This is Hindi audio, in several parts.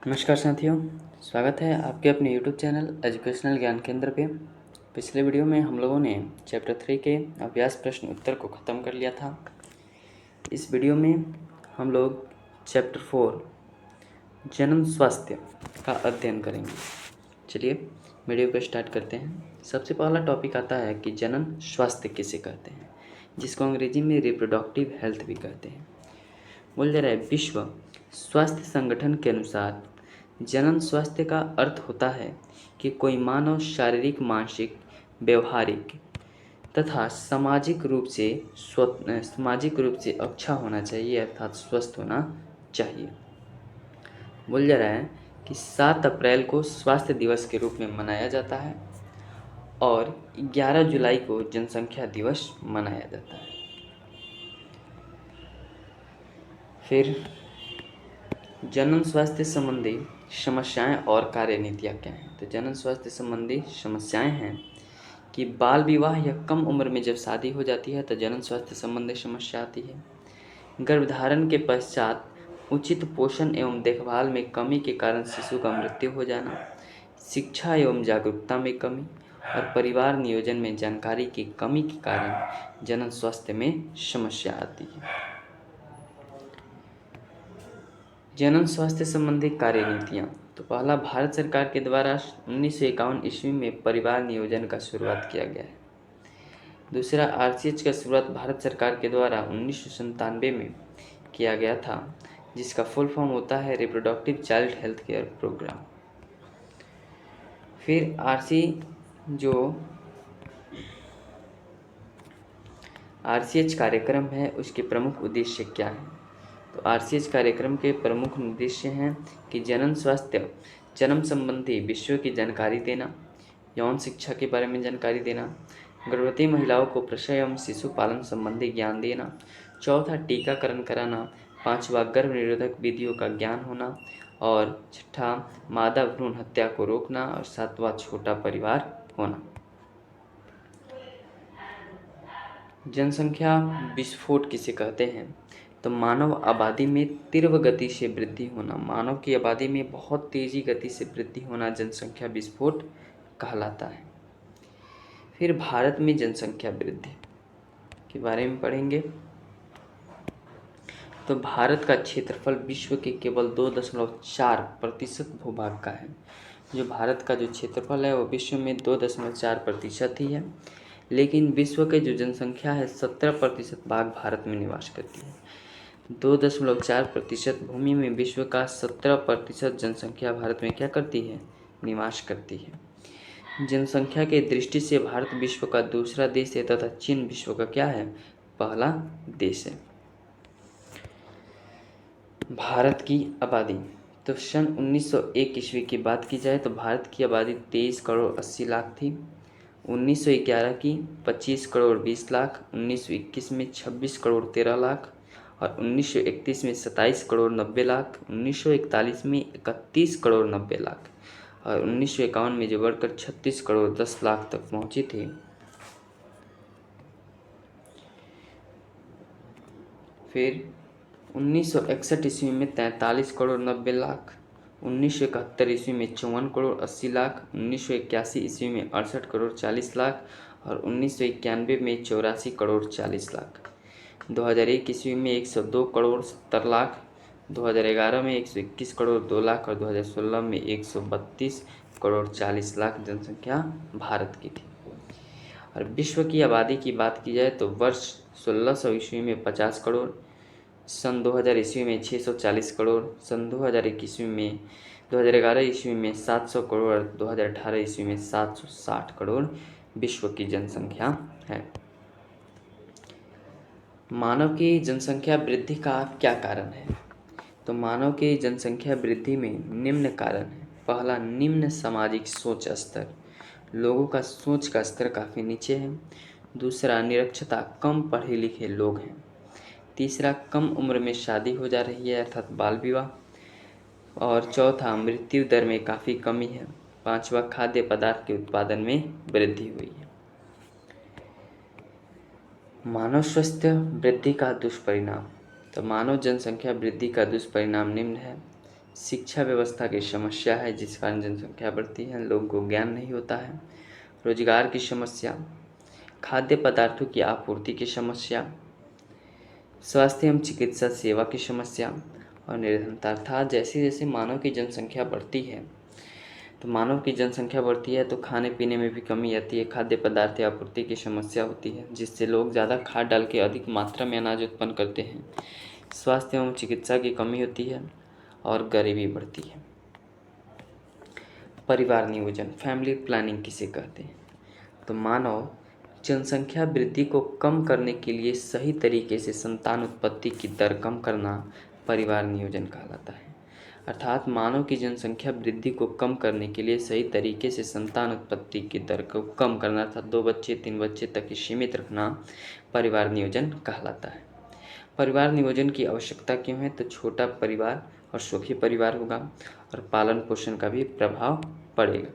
नमस्कार साथियों, स्वागत है आपके अपने YouTube चैनल एजुकेशनल ज्ञान केंद्र पे। पिछले वीडियो में हम लोगों ने चैप्टर 3 के अभ्यास प्रश्न उत्तर को ख़त्म कर लिया था। इस वीडियो में हम लोग चैप्टर 4 जन्म स्वास्थ्य का अध्ययन करेंगे। चलिए वीडियो को स्टार्ट करते हैं। सबसे पहला टॉपिक आता है कि जनन स्वास्थ्य किसे कहते हैं, जिसको अंग्रेजी में रिप्रोडक्टिव हेल्थ भी कहते हैं। बोल जा रहा है, विश्व स्वास्थ्य संगठन के अनुसार जनन स्वास्थ्य का अर्थ होता है कि कोई मानव शारीरिक, मानसिक, व्यवहारिक तथा सामाजिक रूप से अच्छा होना चाहिए, अर्थात स्वस्थ होना चाहिए। बोल जा रहा है कि 7 अप्रैल को स्वास्थ्य दिवस के रूप में मनाया जाता है और 11 जुलाई को जनसंख्या दिवस मनाया जाता है। फिर जनन स्वास्थ्य संबंधी समस्याएं और कार्यनीतियाँ क्या हैं। तो जनन स्वास्थ्य संबंधी समस्याएं हैं कि बाल विवाह या कम उम्र में जब शादी हो जाती है तो जनन स्वास्थ्य संबंधी समस्या आती है। गर्भधारण के पश्चात उचित पोषण एवं देखभाल में कमी के कारण शिशु का मृत्यु हो जाना, शिक्षा एवं जागरूकता में कमी और परिवार नियोजन में जानकारी की कमी के कारण जनन स्वास्थ्य में समस्या आती है। जनन स्वास्थ्य संबंधी कार्यनीतियाँ। तो पहला, भारत सरकार के द्वारा 1951 ईस्वी में परिवार नियोजन का शुरुआत किया गया है। दूसरा, आरसीएच का शुरुआत भारत सरकार के द्वारा 1997 में किया गया था, जिसका फुल फॉर्म होता है reproductive child health care program. फिर आरसीएच कार्यक्रम है उसके प्रमुख उद्देश्य क्या हैं। तो आरसीएच कार्यक्रम के प्रमुख उद्देश्य हैं कि जनन स्वास्थ्य, जन्म संबंधी विषयों की जानकारी देना, यौन शिक्षा के बारे में जानकारी देना, गर्भवती महिलाओं को प्रसव एवं शिशु पालन संबंधी ज्ञान देना, चौथा टीकाकरण कराना, पांचवा गर्भ निरोधक विधियों का ज्ञान होना और छठा मादा भ्रूण हत्या को रोकना और सातवां छोटा परिवार होना। जनसंख्या विस्फोट किसे कहते हैं। तो मानव आबादी में तीव्र गति से वृद्धि होना, मानव की आबादी में बहुत तेजी गति से वृद्धि होना जनसंख्या विस्फोट कहलाता है। फिर भारत में जनसंख्या वृद्धि के बारे में पढ़ेंगे। तो भारत का क्षेत्रफल विश्व के केवल 2.4% भूभाग का है। जो भारत का जो क्षेत्रफल है वो विश्व में 2.4% ही है, लेकिन विश्व के जो जनसंख्या है 17% भाग भारत में निवास करती है। 2.4% भूमि में विश्व का 17% जनसंख्या भारत में क्या करती है, निवास करती है। जनसंख्या के दृष्टि से भारत विश्व का दूसरा देश है तथा चीन विश्व का क्या है, पहला देश है। भारत की आबादी। तो सन 1901 ईस्वी की बात की जाए तो भारत की आबादी 23 करोड़ 80 लाख थी। 1911 की 25 करोड़ 20 लाख, 1921 में 26 करोड़ 13 लाख और 1931 में 27 करोड़ 90 लाख, 1941 में 31 करोड़ 90 लाख और 1951 में जो बढ़कर 36 करोड़ 10 लाख तक पहुंची थी। फिर 1961 ईस्वी में 43 करोड़ 90 लाख, 1971 ईस्वी में 54 करोड़ 80 लाख, 1981 ईस्वी में 68 करोड़ 40 लाख और 1991 में 84 करोड़ 40 लाख। 2001 ईस्वी में 102 करोड़ 70 लाख, 2011 में 121 करोड़ 2 लाख और 2016 में 132 करोड़ 40 लाख जनसंख्या भारत की थी। और विश्व की आबादी की बात की जाए तो वर्ष 1600 ईस्वी में 50 करोड़, सन 2000 ईस्वी में 640 करोड़, सन 2001 ईस्वी में 2011 ईस्वी में 700 करोड़ और 2018 ईस्वी में 760 करोड़ विश्व की जनसंख्या है। मानव की जनसंख्या वृद्धि का क्या कारण है। तो मानव की जनसंख्या वृद्धि में निम्न कारण है। पहला, निम्न सामाजिक सोच स्तर, लोगों का सोच का स्तर काफ़ी नीचे है। दूसरा, निरक्षरता, कम पढ़े लिखे लोग हैं। तीसरा, कम उम्र में शादी हो जा रही है अर्थात बाल विवाह। और चौथा, मृत्यु दर में काफ़ी कमी है। पांचवा, खाद्य पदार्थ के उत्पादन में वृद्धि हुई है। मानव स्वास्थ्य वृद्धि का दुष्परिणाम। तो मानव जनसंख्या वृद्धि का दुष्परिणाम निम्न है शिक्षा व्यवस्था की समस्या है जिस कारण जनसंख्या बढ़ती है, लोगों को ज्ञान नहीं होता है। रोजगार की समस्या, खाद्य पदार्थों की आपूर्ति की समस्या, स्वास्थ्य एवं चिकित्सा सेवा की समस्या और निर्धनता। अर्थात जैसे जैसे मानव की जनसंख्या बढ़ती है तो खाने पीने में भी कमी आती है, खाद्य पदार्थ की आपूर्ति की समस्या होती है जिससे लोग ज़्यादा खाद डाल के अधिक मात्रा में अनाज उत्पन्न करते हैं। स्वास्थ्य एवं चिकित्सा की कमी होती है और गरीबी बढ़ती है। परिवार नियोजन, फैमिली प्लानिंग किसे कहते हैं? तो मानव जनसंख्या वृद्धि को कम करने के लिए सही तरीके से संतान उत्पत्ति की दर कम करना परिवार नियोजन कहलाता है। अर्थात मानव की जनसंख्या वृद्धि को कम करने के लिए सही तरीके से संतान उत्पत्ति की दर को कम करना था 2 बच्चे 3 बच्चे तक ही सीमित रखना परिवार नियोजन कहलाता है। परिवार नियोजन की आवश्यकता क्यों है? तो छोटा परिवार और सुखी परिवार होगा और पालन पोषण का भी प्रभाव पड़ेगा।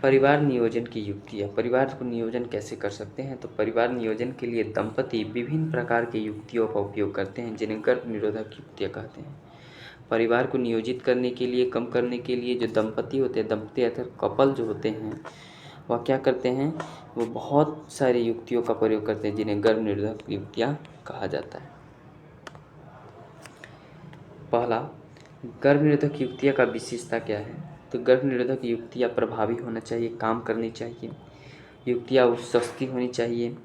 परिवार नियोजन की युक्तियाँ, परिवार को नियोजन कैसे कर सकते हैं? तो परिवार नियोजन के लिए दंपति विभिन्न प्रकार की युक्तियों का उपयोग करते हैं जिन्हें गर्भ निरोधक युक्तियाँ कहते हैं। परिवार को नियोजित करने के लिए, कम करने के लिए जो दंपति होते हैं, दंपति अर्थात कपल जो होते हैं, वह क्या करते हैं? वो बहुत सारी युक्तियों का प्रयोग करते हैं जिन्हें गर्भ निरोधक युक्तियाँ कहा जाता है। पहला, गर्भ निरोधक युक्तियाँ का विशेषता क्या है? तो गर्भ निरोधक युक्तियाँ प्रभावी होना चाहिए, काम करनी चाहिए, युक्तियाँ सस्ती होनी चाहिए,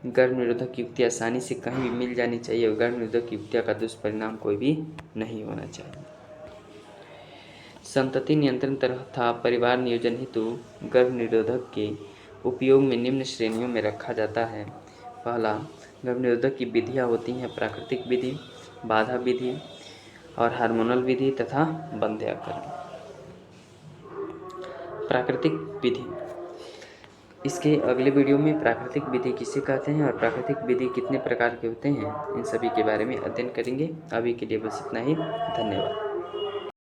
गर्भ निरोधक युक्तियाँ आसानी से कहीं भी मिल जानी चाहिए और गर्भ निरोधक युक्तियाँ का दुष्परिणाम कोई भी नहीं होना चाहिए। संतति नियंत्रण तथा परिवार नियोजन हेतु गर्भ निरोधक के उपयोग में निम्न श्रेणियों में रखा जाता है। पहला, गर्भ निरोधक की विधियाँ होती हैं प्राकृतिक विधि, बाधा विधि और हार्मोनल विधि तथा बंध्याकरण। प्राकृतिक विधि, इसके अगले वीडियो में प्राकृतिक विधि किसे कहते हैं और प्राकृतिक विधि कितने प्रकार के होते हैं, इन सभी के बारे में अध्ययन करेंगे। अभी के लिए बस इतना ही। धन्यवाद।